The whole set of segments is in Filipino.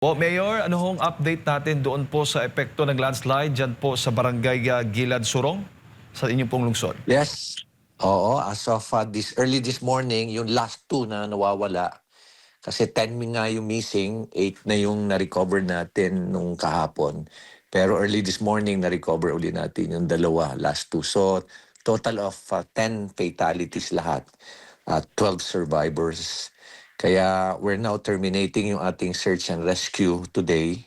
Po, Mayor, ano hong update natin doon po sa epekto ng landslide dyan po sa barangay Gilad Surong sa inyong pong lungsod? Yes. Oo, as of this morning, yung last two na nawawala, kasi 10 nga yung missing, 8 na yung na-recover natin nung kahapon. Pero early this morning, na-recover uli natin yung dalawa, last two. So, total of 10 fatalities lahat, 12 survivors. Kaya we're now terminating yung ating search and rescue today.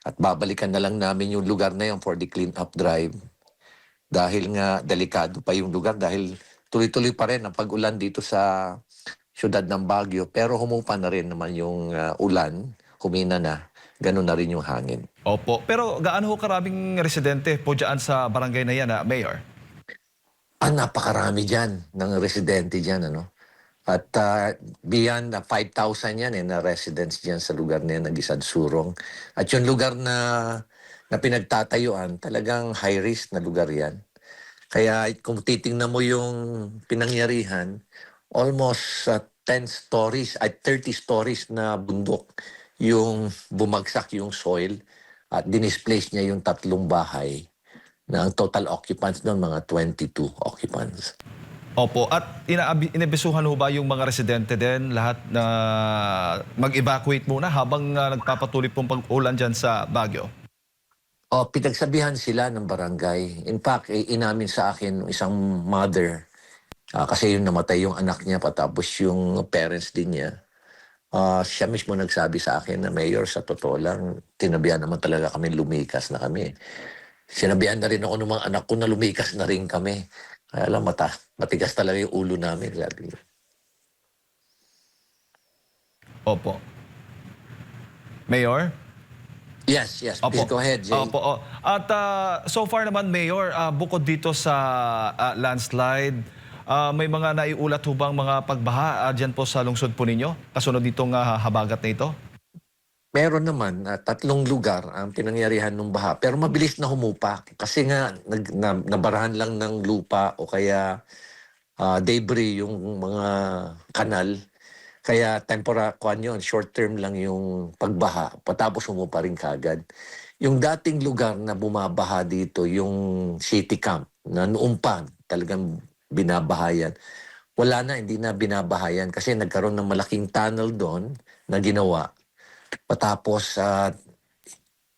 At babalikan na lang namin yung lugar na yun for the clean-up drive. Dahil nga delikado pa yung lugar dahil tuloy-tuloy pa rin ang pag-ulan dito sa siyudad ng Baguio. Pero humupa na rin naman yung ulan, humina na, ganun na rin yung hangin. Opo, pero gaano ho karaming residente po dyan sa barangay na yan, Mayor? Napakarami dyan ng residente dyan, ano? At beyond 5,000 yan na residents dyan sa lugar na yan, Nagisad Surong. At yung lugar na pinagtatayuan, talagang high risk na lugar yan. Kaya kung titingnan mo yung pinangyarihan, almost 10 stories at 30 stories na bundok yung bumagsak yung soil at dinisplace niya yung tatlong bahay na ang total occupants doon mga 22 occupants. Opo, at inabisuhan ho ba yung mga residente din lahat na mag-evacuate muna habang nagpapatuloy pong pag-ulan dyan sa Baguio? Pinagsabihan sila ng barangay. In fact, inamin sa akin isang mother, kasi yung namatay yung anak niya patapos yung parents din niya. Siya mismo nagsabi sa akin na, Mayor, sa totoo lang, tinabihan naman talaga kami, lumikas na kami. Sinabihan na rin ako ng mga anak ko na lumikas na rin kami. Kaya lang, matigas talaga yung ulo namin, sabi niya. Opo. Mayor? Yes, yes. Please Opo. go ahead, Jay. Opo. At so far naman, Mayor, bukod dito sa landslide, may mga naiulat ho bang mga pagbaha dyan po sa lungsod po ninyo? Kasunod nitong habagat na ito? Meron naman, tatlong lugar ang pinangyarihan ng baha. Pero mabilis na humupa. Kasi nga, nabarahan lang ng lupa o kaya debris yung mga kanal. Kaya short term lang yung pagbaha. Patapos humupa rin kagad. Yung dating lugar na bumabaha dito, yung city camp, na noon pa talagang binabahayan. Wala na, hindi na binabahayan kasi nagkaroon ng malaking tunnel doon na ginawa. Patapos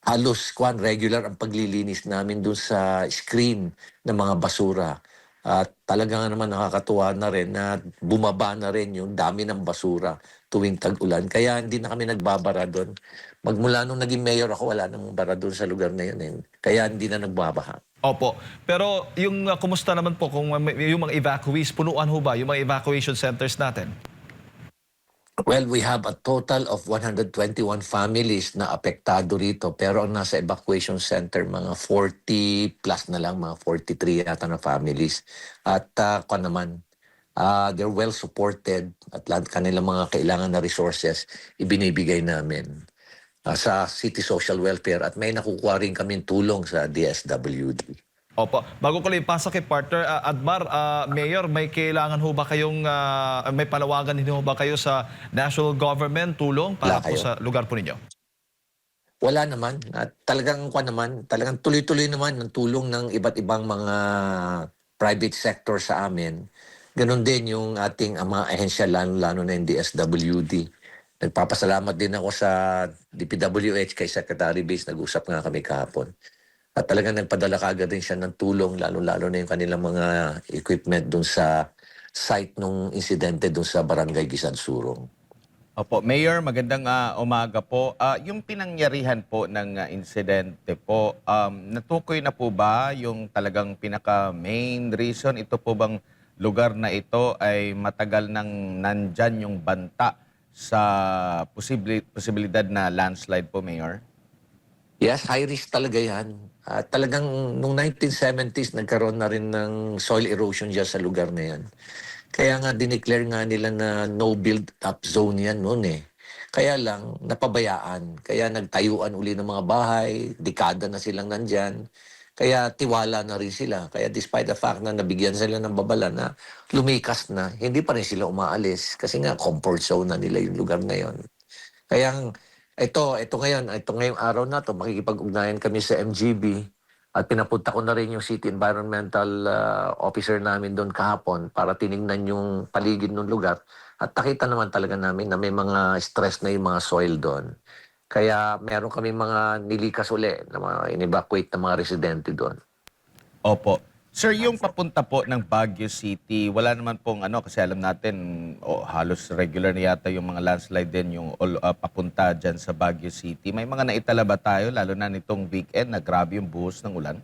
halos regular ang paglilinis namin doon sa screen ng mga basura. At talaga nga naman nakakatuwa na rin na bumaba na rin yung dami ng basura tuwing tag-ulan. Kaya hindi na kami nagbabara doon. Magmula nung naging mayor ako, wala nang bara doon sa lugar na yun. Kaya hindi na nagbabaha. Opo. Pero yung kumusta naman po kung yung mga evacuees, punuan ho ba yung mga evacuation centers natin? Well, we have a total of 121 families na apektado rito. Pero ang nasa evacuation center, mga 40 plus na lang, mga 43 yata na families. At they're well supported at lahat kanilang mga kailangan na resources ibinibigay namin sa City Social Welfare at may nakukuha rin kami tulong sa DSWD. Opo. Bago ko lang ipasa kay partner, Admar, Mayor, may kailangan ho ba kayong, may palawagan din ho ba kayo sa national government tulong para Wala po kayo. sa lugar po ninyo? Wala naman. At talagang tuloy-tuloy naman ang tulong ng iba't ibang mga private sector sa amin. Ganon din yung ating mga ahensya, lalo na yung DSWD. Nagpapasalamat din ako sa DPWH kay Secretary Base, nag-usap nga kami kahapon. At talagang nagpadala kagad din siya ng tulong, lalo-lalo na yung kanilang mga equipment dun sa site nung insidente dun sa Barangay Gisansurong. Opo, Mayor, magandang umaga po. Yung pinangyarihan po ng insidente po, natukoy na po ba yung talagang pinaka-main reason? Ito po bang lugar na ito ay matagal nang nandyan yung banta sa posibilidad na landslide po, Mayor? Yes, high risk talaga yan. Talagang nung 1970s, nagkaroon na rin ng soil erosion dyan sa lugar na yan. Kaya nga, dineclare nga nila na no build-up zone yan noon eh. Kaya lang, napabayaan. Kaya nagtayuan uli ng mga bahay, dekada na silang nandyan. Kaya tiwala na rin sila. Kaya despite the fact na nabigyan sila ng babala na lumikas na, hindi pa rin sila umaalis. Kasi nga, comfort zone na nila yung lugar na yon. Kaya ito ngayong araw na to, makikipag-ugnayan kami sa MGB at pinapunta ko na rin yung City Environmental Officer namin doon kahapon para tiningnan yung paligid ng lugar at nakita naman talaga namin na may mga stress na yung mga soil doon. Kaya meron kami mga nilikas uli na mga in-evacuate na mga residente doon. Opo. Sir, yung papunta po ng Baguio City, wala naman pong kasi alam natin, halos regular na yata yung mga landslide din yung papunta dyan sa Baguio City. May mga naitala ba tayo, lalo na nitong weekend, na grabe yung buhos ng ulan?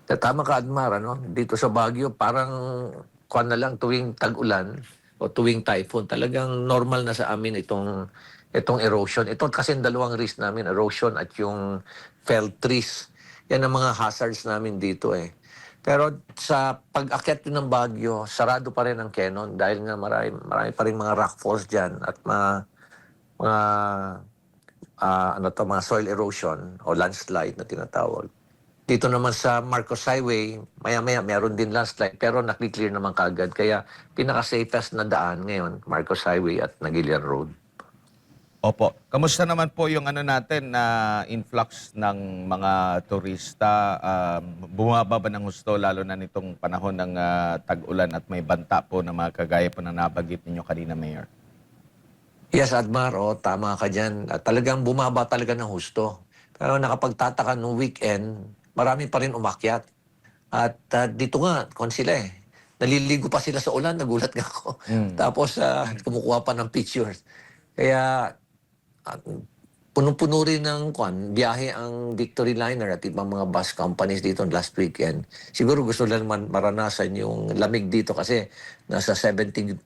Tama ka, Admar, ano? Dito sa Baguio, parang kuwan na lang tuwing tag-ulan o tuwing typhoon, talagang normal na sa amin itong erosion. Ito kasi ang dalawang risk namin, erosion at yung felled trees. Yan ang mga hazards namin dito eh. Pero sa pag-akyat din ng Baguio, sarado pa rin ang cannon dahil nga marami pa rin mga rock falls dyan at mga mga soil erosion o landslide na tinatawag. Dito naman sa Marcos Highway, maya-maya meron din landslide pero nakli-clear naman kagad. Kaya pinaka-safest na daan ngayon, Marcos Highway at Nagilian Road. Opo. Kamusta naman po yung natin na influx ng mga turista? Bumaba ba ng husto lalo na nitong panahon ng tag-ulan at may banta po na mga kagaya po na nabanggit ninyo kanina, Mayor? Yes, Admar, tama ka dyan. Talagang bumaba talaga ng husto. Pero nakapagtataka nung weekend, marami pa rin umakyat. At dito nga, kung sila naliligo pa sila sa ulan, nagulat nga ako. Tapos kumukuha pa ng pictures. Kaya punong-puno rin ng biyahe ang Victory Liner at ibang mga bus companies dito last weekend. Siguro gusto lang maranasan yung lamig dito kasi nasa 17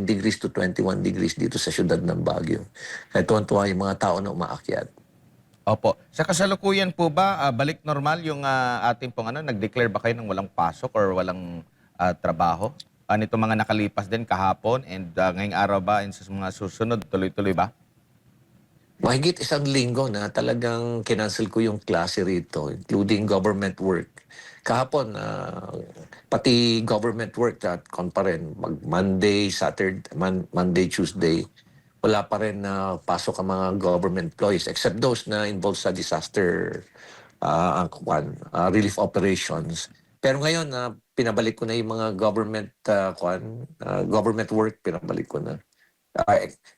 degrees to 21 degrees dito sa syudad ng Baguio. Kaya tuwan-tuwa yung mga tao na umaakyat. Opo. Sa kasalukuyan po ba, balik normal yung ating pong nag-declare ba kayo ng walang pasok or walang trabaho? Nito mga nakalipas din kahapon and ngayong araw ba and sa mga susunod, tuloy-tuloy ba? Mahigit 1 linggo na talagang kinancel ko yung klase rito, including government work. Kahapon, pati government work at pa rin, Monday, Monday, Tuesday, wala pa rin na pasok ang mga government employees except those na involved sa disaster relief operations. Pero ngayon, pinabalik ko na yung mga government work, pinabalik ko na.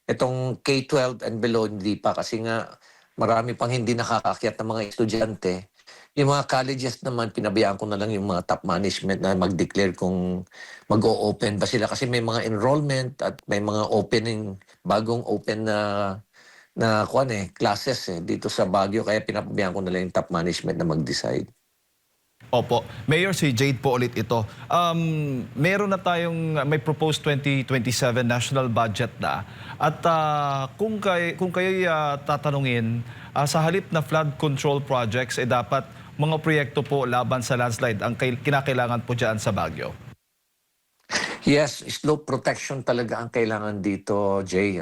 Itong K-12 and below, hindi pa kasi nga marami pang hindi nakakaakyat ng mga estudyante. Yung mga colleges naman, pinabayaan ko na lang yung mga top management na mag-declare kung mag-o-open ba sila. Kasi may mga enrollment at may mga bagong open na classes dito sa Baguio. Kaya pinapabayaan ko na lang yung top management na mag-decide. Opo. Mayor, si Jade po ulit ito. Meron na may proposed 2027 national budget na. At kung kayo tatanungin, sa halip na flood control projects, dapat mga proyekto po laban sa landslide ang kinakailangan po dyan sa Baguio. Yes, slope protection talaga ang kailangan dito, Jay.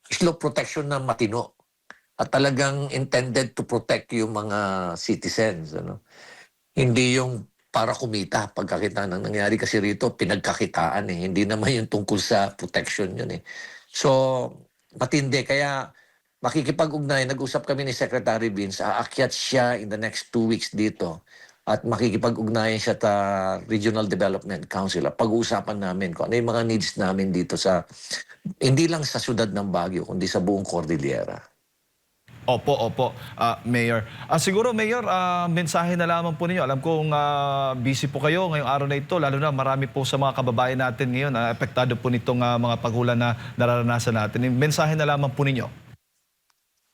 Slope protection na matino. At talagang intended to protect yung mga citizens. Hindi yung para kumita pagkakita ng nangyari kasi rito, pinagkakitaan Hindi naman yung tungkol sa protection yun So, matindi. Kaya makikipag-ugnay, nag-usap kami ni Secretary Vince, aakyat siya in the next 2 weeks dito at makikipag-ugnayan siya sa Regional Development Council. Pag-uusapan namin kung ano yung mga needs namin dito hindi lang sa syudad ng Baguio, kundi sa buong Cordillera. Opo, Mayor. Siguro, Mayor, mensahe na lamang po ninyo. Alam kong busy po kayo ngayong araw na ito, lalo na marami po sa mga kababayan natin ngayon apektado po nitong mga pagulan na nararanasan natin. Mensahe na lamang po ninyo.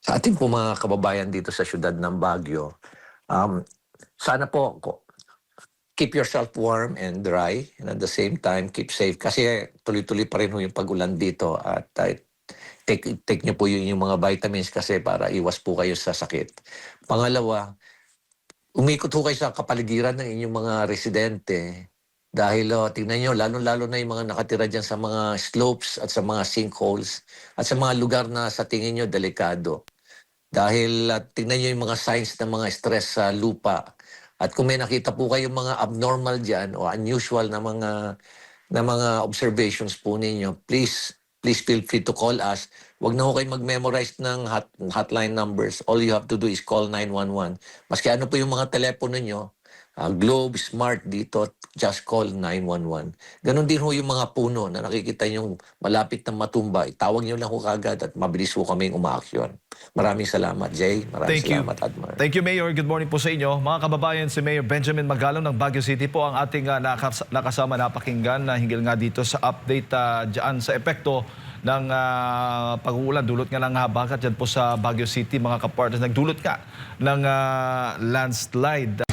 Sa ating po mga kababayan dito sa syudad ng Baguio, sana po keep yourself warm and dry and at the same time keep safe kasi tuloy-tuloy pa rin yung pag-ulan dito at take niyo po yung mga vitamins kasi para iwas po kayo sa sakit. Pangalawa, umikot ho kayo sa kapaligiran ng inyong mga residente dahil tingnan nyo, lalo-lalo na yung mga nakatira dyan sa mga slopes at sa mga sinkholes at sa mga lugar na sa tingin nyo delikado. Dahil tingnan nyo yung mga signs ng mga stress sa lupa. At kung may nakita po kayong mga abnormal dyan o unusual na mga observations po ninyo, please feel free to call us Huwag na ho kayo mag-memorize ng hotline numbers. All you have to do is call 911. Maski ano po yung mga telepono nyo, Globe, Smart dito, just call 911. Ganon din ho yung mga puno na nakikita yung malapit na matumba. Itawag nyo lang ho kagad at mabilis ho kaming umaaksyon. Maraming salamat, Jay. Maraming Thank you. salamat, Admar. Thank you, Mayor. Good morning po sa inyo. Mga kababayan, si Mayor Benjamin Magalong ng Baguio City po ang ating nakasama napakinggan na hinggil nga dito sa update dyan sa epekto ng pag-uulan. Dulot nga ng habagat dyan po sa Baguio City, mga kapartners. Nagdulot nga ng landslide.